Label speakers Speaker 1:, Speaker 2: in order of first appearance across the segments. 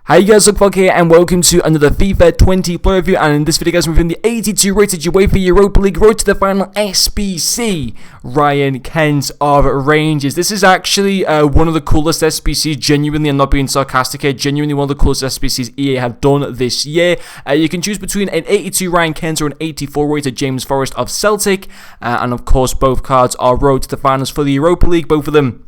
Speaker 1: Hi guys, Luke here and welcome to another FIFA 20 player review, and in this video guys we're reviewing the 82 rated UEFA Europa League road to the final SBC Ryan Kent of Rangers. This is actually one of the coolest SBCs, genuinely, I'm not being sarcastic here, genuinely one of the coolest SBCs EA have done this year. You can choose between an 82 Ryan Kent or an 84 rated James Forrest of Celtic, and of course both cards are road to the finals for the Europa League, both of them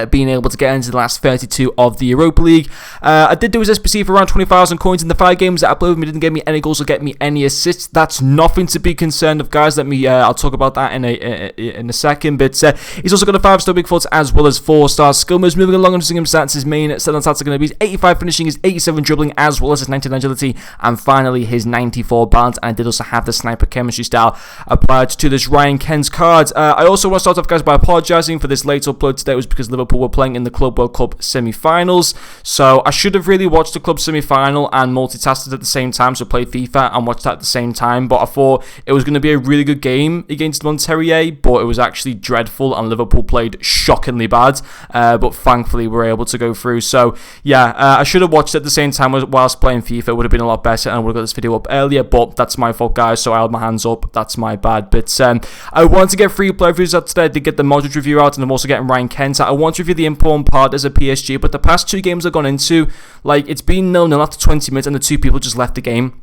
Speaker 1: being able to get into the last 32 of the Europa League. I did do his SBC for around 20,000 coins in the 5 games that I played with him. He didn't get me any goals or get me any assists. That's nothing to be concerned of, guys. I'll talk about that in a second. But he's also got a 5-star big foot as well as 4-star skill moves. Moving along and seeing him stats, his main selling stats are going to be his 85 finishing, his 87 dribbling, as well as his 99 agility, and finally his 94 balance. And I did also have the sniper chemistry style applied to this Ryan Kent card. I also want to start off, guys, by apologising for this late upload today. It was because Liverpool were playing in the Club World Cup semi-finals, so I should have really watched the club semi-final and multitasted at the same time, so played FIFA and watched that at the same time. But I thought it was going to be a really good game against Monterrey, but it was actually dreadful and Liverpool played shockingly bad, but thankfully we were able to go through. So yeah, I should have watched it at the same time whilst playing FIFA. It would have been a lot better and I would have got this video up earlier, but that's my fault, guys, so I held my hands up. That's my bad. But I wanted to get 3 player reviews out today. I did get the Modric review out, and I'm also getting Ryan Kent out. I want to review the important part as a PSG, but the past 2 games I've gone into, like, it's been 0-0 after 20 minutes and the 2 people just left the game.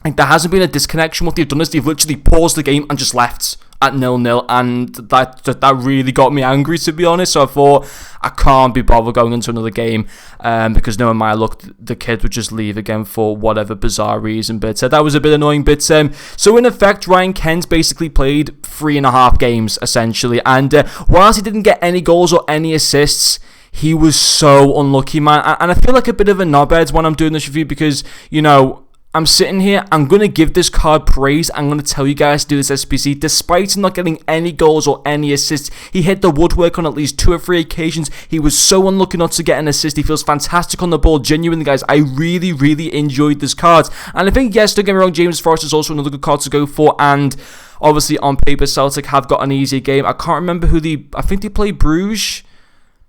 Speaker 1: Like, there hasn't been a disconnection. What they've done is they've literally paused the game and just left at 0-0, and that really got me angry, to be honest. So I thought, I can't be bothered going into another game, because knowing my luck, the kid would just leave again for whatever bizarre reason. But that was a bit annoying. But so in effect, Ryan Kent basically played 3.5 games essentially, and whilst he didn't get any goals or any assists, he was so unlucky, man. And I feel like a bit of a knobhead when I'm doing this review, because, you know, I'm sitting here, I'm going to give this card praise. I'm going to tell you guys to do this SBC. Despite him not getting any goals or any assists, he hit the woodwork on at least 2 or 3 occasions. He was so unlucky not to get an assist. He feels fantastic on the ball. Genuinely, guys, I really, really enjoyed this card. And I think, yes, don't get me wrong, James Forrest is also another good card to go for. And obviously, on paper, Celtic have got an easier game. I can't remember I think they play Bruges.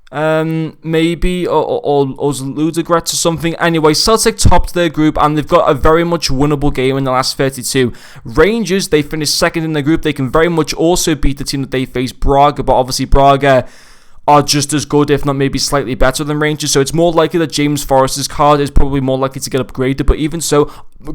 Speaker 1: Maybe or Ludogorets or something. Anyway, Celtic topped their group and they've got a very much winnable game in the last 32. Rangers, they finished second in the group. They can very much also beat the team that they face, Braga, but obviously Braga are just as good, if not maybe slightly better than Rangers, so it's more likely that James Forrest's card is probably more likely to get upgraded. But even so,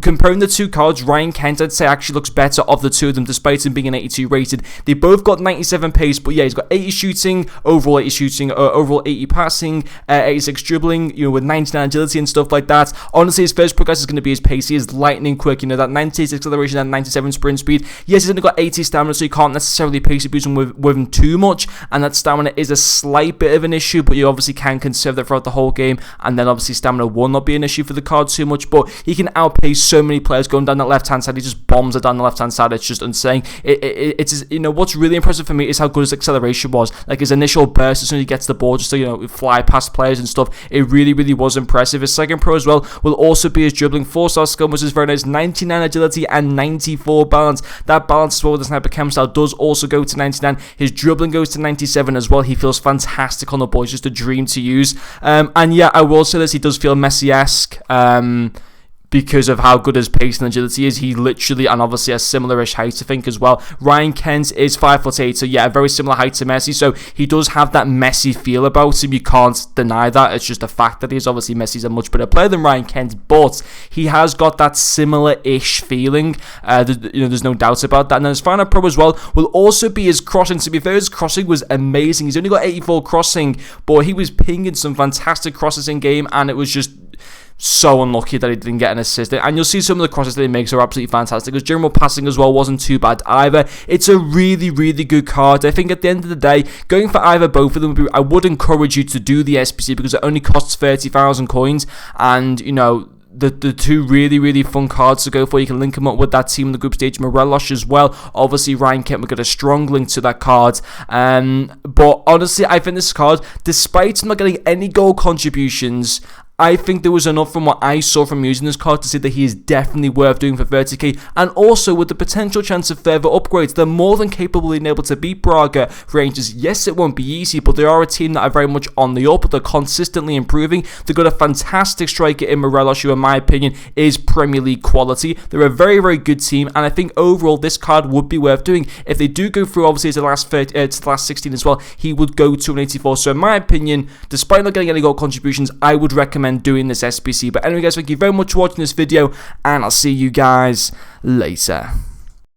Speaker 1: comparing the 2 cards, Ryan Kent, I'd say, actually looks better of the 2 of them, despite him being an 82 rated. They both got 97 pace, but yeah, he's got 80 shooting, overall 80 passing, 86 dribbling, you know, with 99 agility and stuff like that. Honestly, his first progress is going to be his pace. He is lightning quick, you know, that 96 acceleration and 97 sprint speed. Yes, he's only got 80 stamina, so you can't necessarily pace abuse him with him too much, and that stamina is a slight bit of an issue, but you obviously can conserve that throughout the whole game, and then obviously stamina will not be an issue for the card too much, but he can outpace so many players going down that left-hand side. He just bombs it down the left-hand side. It's just insane. It's you know, what's really impressive for me is how good his acceleration was. Like, his initial burst as soon as he gets the ball, just to, you know, fly past players and stuff. It really, really was impressive. His second pro as well will also be his dribbling. 4-star skill, which is very nice. 99 agility and 94 balance. That balance as well with the sniper chem style does also go to 99. His dribbling goes to 97 as well. He feels fantastic on the ball. It's just a dream to use. And yeah, I will say this, he does feel Messi-esque. Because of how good his pace and agility is. He literally, and obviously a similar-ish height, I think, as well. Ryan Kent is 5'8", so yeah, a very similar height to Messi, so he does have that Messi feel about him. You can't deny that. It's just a fact that obviously Messi's a much better player than Ryan Kent, but he has got that similar-ish feeling. There's no doubt about that. And then his final pro as well will also be his crossing. To be fair, his crossing was amazing. He's only got 84 crossing, but he was pinging some fantastic crosses in game, and it was just so unlucky that he didn't get an assist. And you'll see some of the crosses that he makes are absolutely fantastic. His general passing as well wasn't too bad either. It's a really, really good card. I think at the end of the day, going for either both of them, I would encourage you to do the SBC because it only costs 30,000 coins. And, you know, the 2 really, really fun cards to go for. You can link them up with that team in the group stage, Morelos as well. Obviously, Ryan Kent will get a strong link to that card. But honestly, I think this card, despite not getting any goal contributions, I think there was enough from what I saw from using this card to say that he is definitely worth doing for 30k, and also with the potential chance of further upgrades. They're more than capable of being able to beat Braga Rangers. Yes, it won't be easy, but they are a team that are very much on the up. They're consistently improving. They've got a fantastic striker in Morelos, who in my opinion is Premier League quality. They're a very, very good team, and I think overall this card would be worth doing. If they do go through, obviously, to the last 16 as well, he would go to an 84. So in my opinion, despite not getting any goal contributions, I would recommend doing this SBC. But anyway, guys, thank you very much for watching this video, and I'll see you guys later.